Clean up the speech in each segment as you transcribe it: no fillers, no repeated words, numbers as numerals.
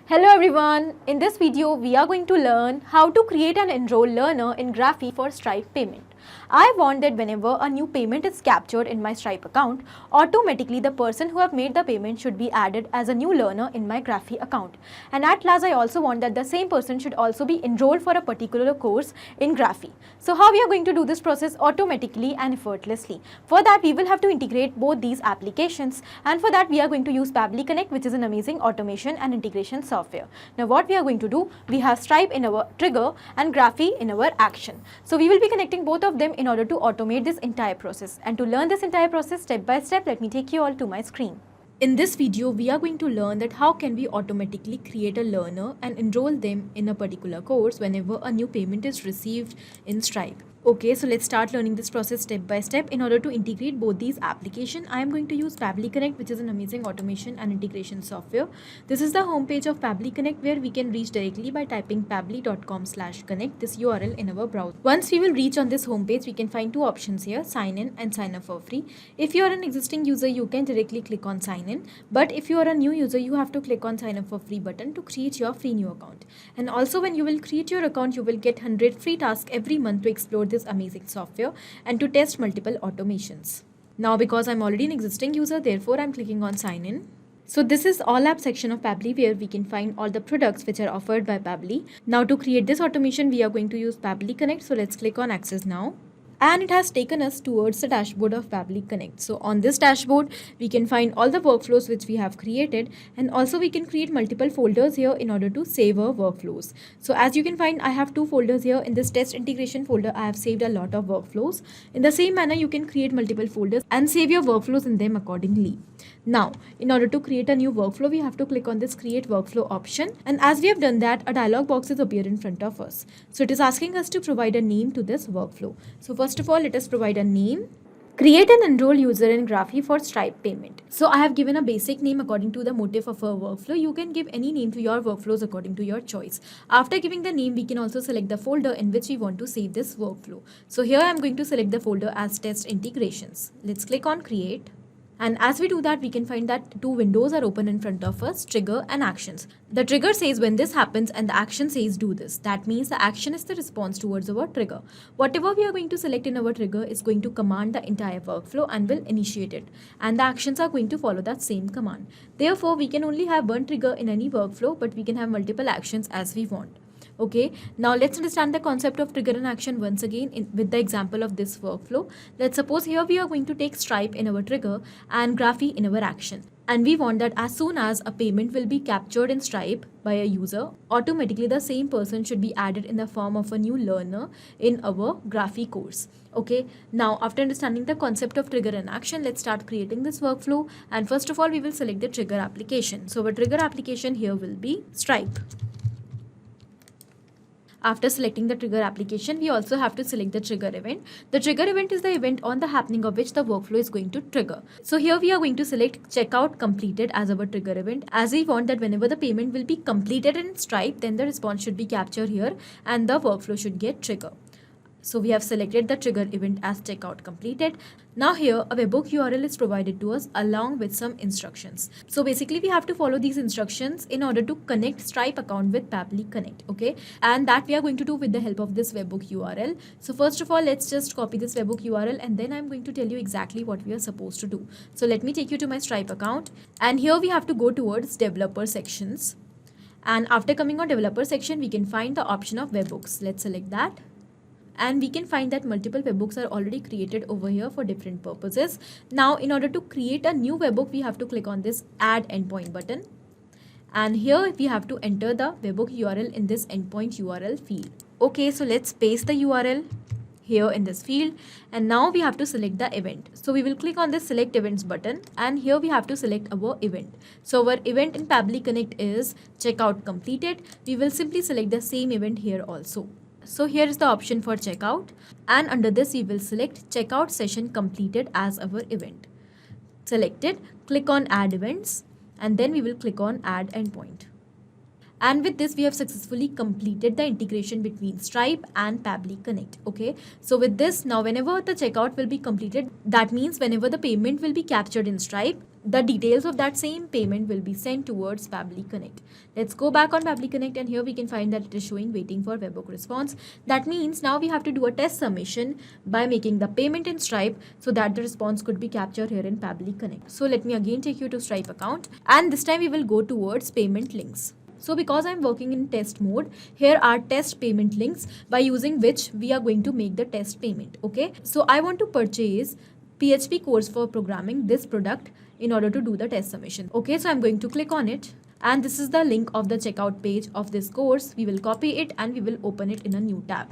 Hello everyone, in this video we are going to learn how to create an enroll learner in Graphy for Stripe payment. I want that whenever a new payment is captured in my Stripe account, automatically the person who have made the payment should be added as a new learner in my Graphy account. And at last I also want that the same person should also be enrolled for a particular course in Graphy. So how we are going to do this process automatically and effortlessly? For that we will have to integrate both these applications, and for that we are going to use Pabbly Connect, which is an amazing automation and integration software. Now what we are going to do, we have Stripe in our trigger and Graphy in our action. So we will be connecting both of them in order to automate this entire process. And to learn this entire process step by step, let me take you all to my screen. In this video, we are going to learn that how can we automatically create a learner and enroll them in a particular course whenever a new payment is received in Stripe. Okay, so let's start learning this process step by step. In order to integrate both these applications, I am going to use Pabbly Connect, which is an amazing automation and integration software. This is the homepage of Pabbly Connect, where we can reach directly by typing pabbly.com/connect, this URL in our browser. Once we will reach on this homepage, we can find two options here, sign in and sign up for free. If you are an existing user, you can directly click on sign in. But if you are a new user, you have to click on sign up for free button to create your free new account. And also when you will create your account, you will get 100 free tasks every month to explore this amazing software and to test multiple automations. Now because I'm already an existing user, therefore I'm clicking on sign in. So this is all app section of Pabbly, where we can find all the products which are offered by Pabbly. Now to create this automation, we are going to use Pabbly Connect. So let's click on access now. And it has taken us towards the dashboard of Pabbly Connect. So on this dashboard, we can find all the workflows which we have created, and also we can create multiple folders here in order to save our workflows. So as you can find, I have two folders here. In this test integration folder, I have saved a lot of workflows. In the same manner, you can create multiple folders and save your workflows in them accordingly. Now, in order to create a new workflow, we have to click on this create workflow option. And as we have done that, a dialog box is appear in front of us. So it is asking us to provide a name to this workflow. So first of all, let us provide a name. Create an enroll user in Graphy for Stripe payment. So I have given a basic name according to the motive of our workflow. You can give any name to your workflows according to your choice. After giving the name, we can also select the folder in which we want to save this workflow. So here I am going to select the folder as test integrations. Let's click on create. And as we do that, we can find that two windows are open in front of us, trigger and actions. The trigger says when this happens and the action says do this. That means the action is the response towards our trigger. Whatever we are going to select in our trigger is going to command the entire workflow and will initiate it. And the actions are going to follow that same command. Therefore, we can only have one trigger in any workflow, but we can have multiple actions as we want. Okay, now let's understand the concept of trigger and action once again with the example of this workflow. Let's suppose here we are going to take Stripe in our trigger and Graphy in our action. And we want that as soon as a payment will be captured in Stripe by a user, automatically the same person should be added in the form of a new learner in our Graphy course. Okay, now after understanding the concept of trigger and action, let's start creating this workflow. And first of all, we will select the trigger application. So our trigger application here will be Stripe. After selecting the trigger application, we also have to select the trigger event. The trigger event is the event on the happening of which the workflow is going to trigger. So here we are going to select checkout completed as our trigger event, as we want that whenever the payment will be completed in Stripe, then the response should be captured here and the workflow should get triggered. So we have selected the trigger event as checkout completed. Now here a webhook URL is provided to us along with some instructions. So basically we have to follow these instructions in order to connect Stripe account with Pabbly Connect. Okay, and that we are going to do with the help of this webhook URL. So first of all, let's just copy this webhook URL and then I'm going to tell you exactly what we are supposed to do. So let me take you to my Stripe account, and here we have to go towards developer sections. And after coming on developer section, we can find the option of webhooks. Let's select that. And we can find that multiple webhooks are already created over here for different purposes. Now, in order to create a new webhook, we have to click on this add endpoint button. And here we have to enter the webhook URL in this endpoint URL field. Okay, so let's paste the URL here in this field. And now we have to select the event. So we will click on this select events button, and here we have to select our event. So our event in Pabbly Connect is checkout completed. We will simply select the same event here also. So here is the option for checkout, and under this we will select checkout session completed as our event. Selected, click on add events, and then we will click on add endpoint. And with this, we have successfully completed the integration between Stripe and Pabbly Connect. Okay, so with this, now whenever the checkout will be completed, that means whenever the payment will be captured in Stripe, the details of that same payment will be sent towards Pabbly Connect. Let's go back on Pabbly Connect, and here we can find that it is showing waiting for webhook response. That means now we have to do a test submission by making the payment in Stripe so that the response could be captured here in Pabbly Connect. So let me again take you to Stripe account, and this time we will go towards payment links. So because I'm working in test mode, here are test payment links by using which we are going to make the test payment. Okay, so I want to purchase PHP course for programming, this product, in order to do the test submission. Okay, so I'm going to click on it, and this is the link of the checkout page of this course. We will copy it and we will open it in a new tab.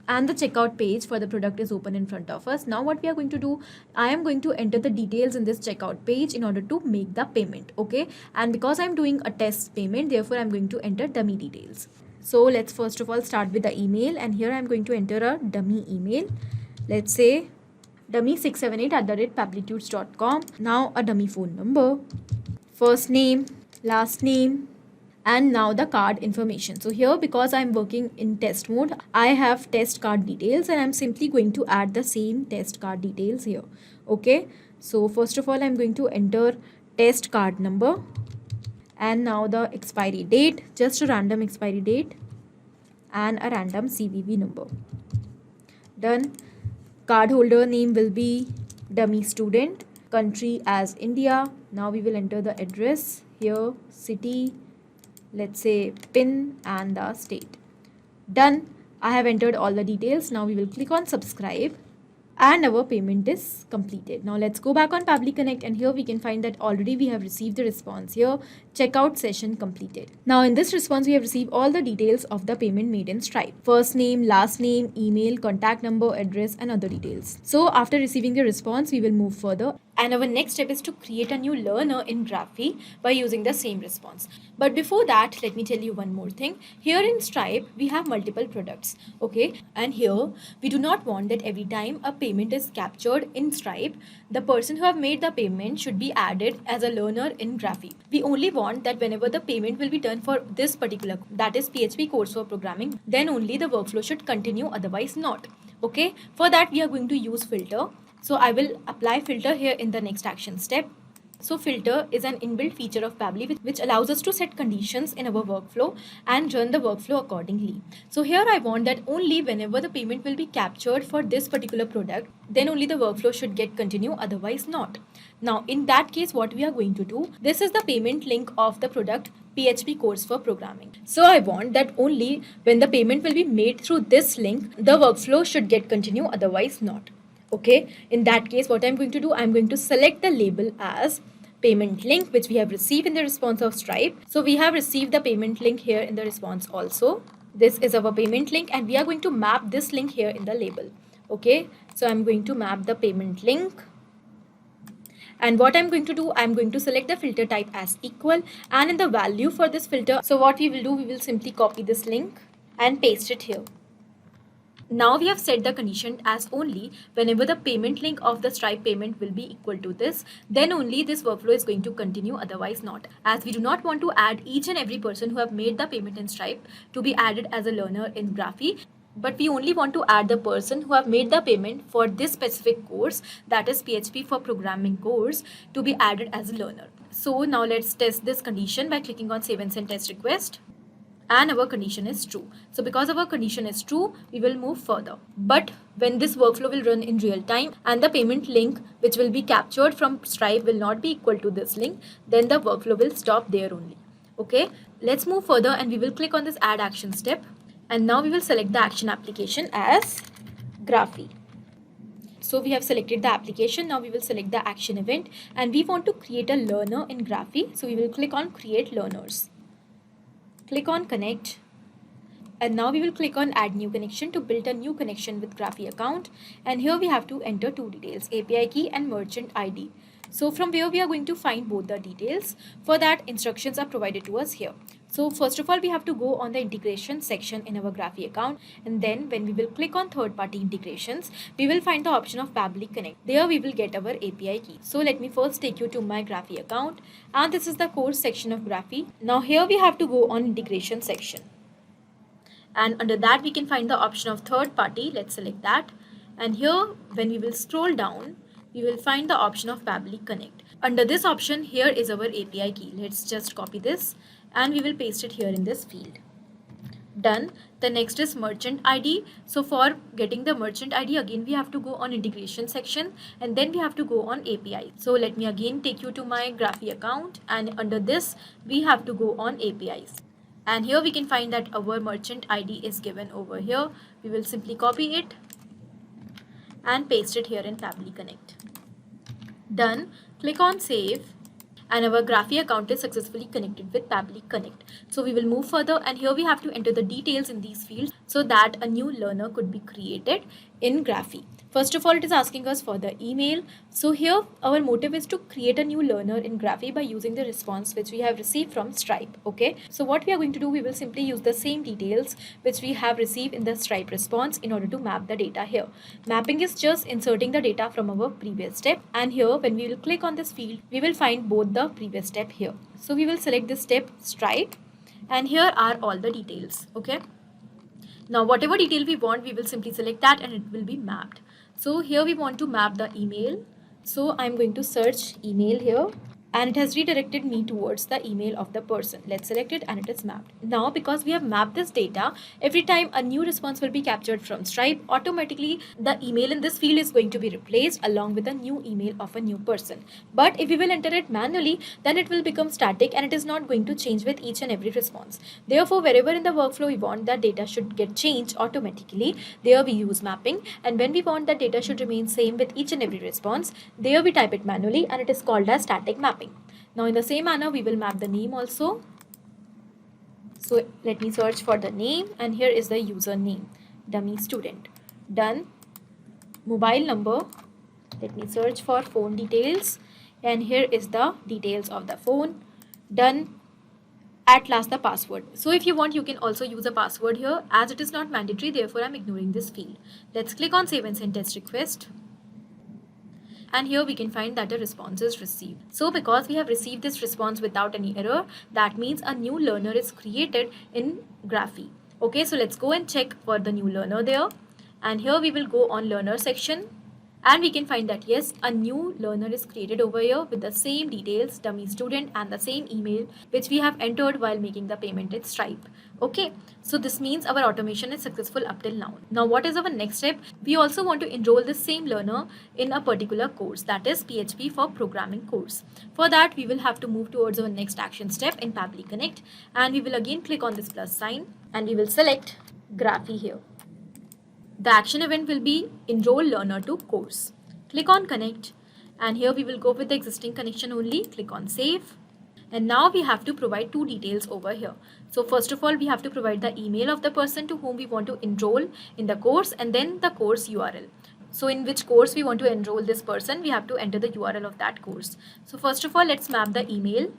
And the checkout page for the product is open in front of us. Now what we are going to do, I am going to enter the details in this checkout page in order to make the payment. Okay, and because I'm doing a test payment, therefore I'm going to enter dummy details. So let's first of all start with the email, and here I'm going to enter a dummy email. Let's say dummy678@pablitudes.com. Now a dummy phone number, first name, last name, and now the card information. So here, because I'm working in test mode, I have test card details, and I'm simply going to add the same test card details here. Okay, so first of all I'm going to enter test card number, and now the expiry date, just a random expiry date, and a random CVV number. Done. Cardholder name will be dummy student, country as India. Now we will enter the address here, city, let's say PIN, and the state. Done. I have entered all the details. Now we will click on subscribe, and our payment is completed. Now let's go back on Pabbly Connect, and here we can find that already we have received the response here, checkout session completed. Now in this response we have received all the details of the payment made in Stripe, first name, last name, email, contact number, address, and other details. So after receiving the response, we will move further, and our next step is to create a new learner in Graphy by using the same response. But before that, let me tell you one more thing. Here in Stripe we have multiple products, okay, and here we do not want that every time a payment is captured in Stripe, the person who have made the payment should be added as a learner in Graphy. We only want that whenever the payment will be done for this particular, that is PHP course for programming, then only the workflow should continue, otherwise not. Okay, for that we are going to use filter. So I will apply filter here in the next action step. So filter is an inbuilt feature of Pabbly which allows us to set conditions in our workflow and run the workflow accordingly. So here I want that only whenever the payment will be captured for this particular product, then only the workflow should get continue, otherwise not. Now in that case, what we are going to do, this is the payment link of the product PHP course for programming. So I want that only when the payment will be made through this link, the workflow should get continue, otherwise not. Okay, in that case, what I'm going to do, I'm going to select the label as payment link, which we have received in the response of Stripe. So we have received the payment link here in the response also. This is our payment link, and we are going to map this link here in the label. Okay, so I'm going to map the payment link. And what I'm going to do, I'm going to select the filter type as equal, and in the value for this filter, so what we will do, we will simply copy this link and paste it here. Now we have set the condition as only whenever the payment link of the Stripe payment will be equal to this, then only this workflow is going to continue, otherwise not. As we do not want to add each and every person who have made the payment in Stripe to be added as a learner in Graphy, but we only want to add the person who have made the payment for this specific course, that is PHP for programming course, to be added as a learner. So now let's test this condition by clicking on save and send test request. And our condition is true. So because our condition is true, we will move further. But when this workflow will run in real time and the payment link which will be captured from Stripe will not be equal to this link, then the workflow will stop there only. Okay, let's move further, and we will click on this add action step. And now we will select the action application as Graphy. So we have selected the application. Now we will select the action event, and we want to create a learner in Graphy. So we will click on create learners. Click on connect, and now we will click on add new connection to build a new connection with Graphy account. And here we have to enter two details, API key and merchant ID. So from where we are going to find both the details, for that instructions are provided to us here. So first of all, we have to go on the integration section in our Graphy account, and then when we will click on third-party integrations, we will find the option of Pabbly Connect. There we will get our API key. So let me first take you to my Graphy account, and this is the course section of Graphy. Now here we have to go on integration section, and under that we can find the option of third party. Let's select that, and here when we will scroll down, we will find the option of Pabbly Connect. Under this option, here is our API key. Let's just copy this and we will paste it here in this field. Done. The next is merchant ID. So for getting the merchant ID, again we have to go on integration section and then we have to go on API. So let me again take you to my Graphy account, and under this we have to go on APIs. And here we can find that our merchant ID is given over here. We will simply copy it and paste it here in Pabbly Connect. Done. Click on save. And our Graphy account is successfully connected with Pabbly Connect. So we will move further, and here we have to enter the details in these fields so that a new learner could be created in Graphy. First of all, it is asking us for the email. So here our motive is to create a new learner in Graphy by using the response which we have received from Stripe. Okay, so what we are going to do, we will simply use the same details which we have received in the Stripe response in order to map the data here. Mapping is just inserting the data from our previous step, and here when we will click on this field, we will find both the previous step here. So we will select this step Stripe, and here are all the details. Okay, now whatever detail we want, we will simply select that and it will be mapped. So here we want to map the email. So I'm going to search email here, and it has redirected me towards the email of the person. Let's select it and it is mapped. Now because we have mapped this data, every time a new response will be captured from Stripe, automatically the email in this field is going to be replaced along with a new email of a new person. But if we will enter it manually, then it will become static and it is not going to change with each and every response. Therefore, wherever in the workflow we want that data should get changed automatically, there we use mapping, and when we want that data should remain same with each and every response, there we type it manually and it is called as static mapping. Now in the same manner, we will map the name also. So let me search for the name, and here is the username, dummy student. Done. Mobile number, let me search for phone details, and here is the details of the phone. Done. At last the password. So if you want, you can also use a password here. As it is not mandatory, therefore I'm ignoring this field. Let's click on save and send test request. And here we can find that a response is received. So because we have received this response without any error, that means a new learner is created in Graphy. Okay, so let's go and check for the new learner there. And here we will go on learner section, and we can find that yes, a new learner is created over here with the same details, dummy student, and the same email which we have entered while making the payment in Stripe. Okay, so this means our automation is successful up till now. Now what is our next step? We also want to enroll this same learner in a particular course, that is PHP for programming course. For that, we will have to move towards our next action step in Pabbly Connect, and we will again click on this plus sign and we will select Graphy here. The action event will be enroll learner to course. Click on connect, and here we will go with the existing connection only. Click on save, and now we have to provide two details over here. So first of all, we have to provide the email of the person to whom we want to enroll in the course, and then the course URL. So in which course we want to enroll this person, we have to enter the URL of that course. So first of all, let's map the email.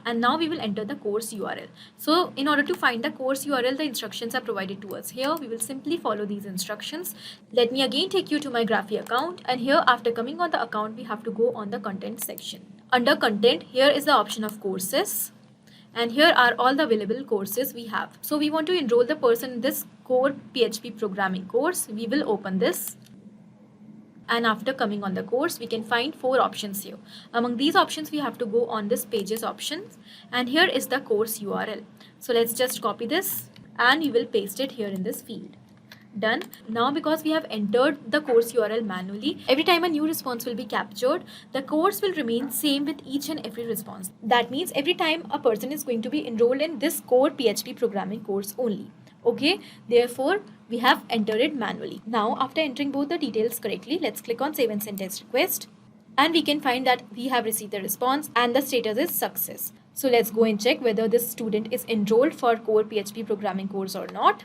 And now we will enter the course URL. So in order to find the course URL, the instructions are provided to us here. We will simply follow these instructions. Let me again take you to my Graphy account, and here after coming on the account, we have to go on the content section. Under content, here is the option of courses, and here are all the available courses we have. So we want to enroll the person in this core PHP programming course. We will open this. And after coming on the course, we can find 4 options here. Among these options, we have to go on this pages options, and here is the course URL. So let's just copy this and we will paste it here in this field. Done. Now because we have entered the course URL manually, every time a new response will be captured, the course will remain same with each and every response. That means every time a person is going to be enrolled in this core PHP programming course only. Okay, therefore we have entered it manually. Now after entering both the details correctly, let's click on save and send test request, and we can find that we have received the response and the status is success. So let's go and check whether this student is enrolled for core PHP programming course or not.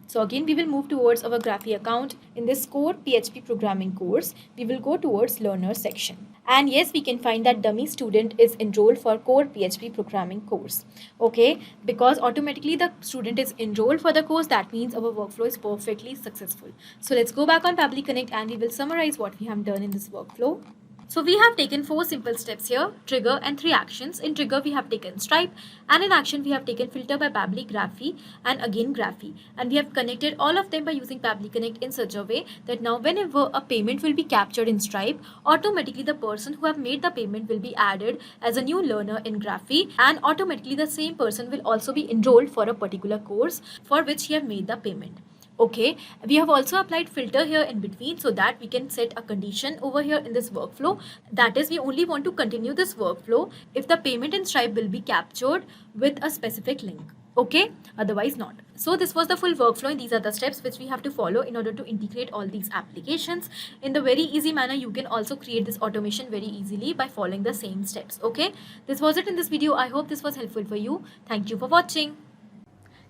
So again, we will move towards our Graphy account. In this core PHP programming course, we will go towards learner section. And yes, we can find that dummy student is enrolled for core PHP programming course. Okay, because automatically the student is enrolled for the course, that means our workflow is perfectly successful. So let's go back on Pabbly Connect and we will summarize what we have done in this workflow. So we have taken 4 simple steps here, trigger and 3 actions. In trigger we have taken Stripe, and in action we have taken filter by Pabbly, Graphy and again Graphy. And we have connected all of them by using Pabbly Connect in such a way that now whenever a payment will be captured in Stripe, automatically the person who have made the payment will be added as a new learner in Graphy, and automatically the same person will also be enrolled for a particular course for which he have made the payment. Okay, we have also applied filter here in between so that we can set a condition over here in this workflow. That is, we only want to continue this workflow if the payment in Stripe will be captured with a specific link. Okay, otherwise not. So this was the full workflow, and these are the steps which we have to follow in order to integrate all these applications. In the very easy manner, you can also create this automation very easily by following the same steps. Okay, this was it in this video. I hope this was helpful for you. Thank you for watching.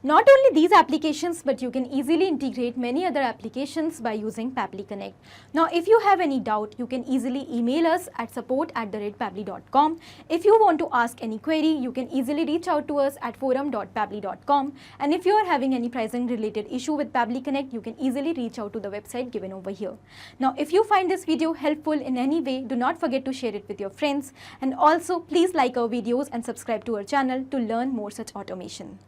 Not only these applications, but you can easily integrate many other applications by using Pabbly Connect. Now, if you have any doubt, you can easily email us at support@pabbly.com. If you want to ask any query, you can easily reach out to us at forum.pabbly.com. And if you are having any pricing related issue with Pabbly Connect, you can easily reach out to the website given over here. Now, if you find this video helpful in any way, do not forget to share it with your friends. And also, please like our videos and subscribe to our channel to learn more such automation.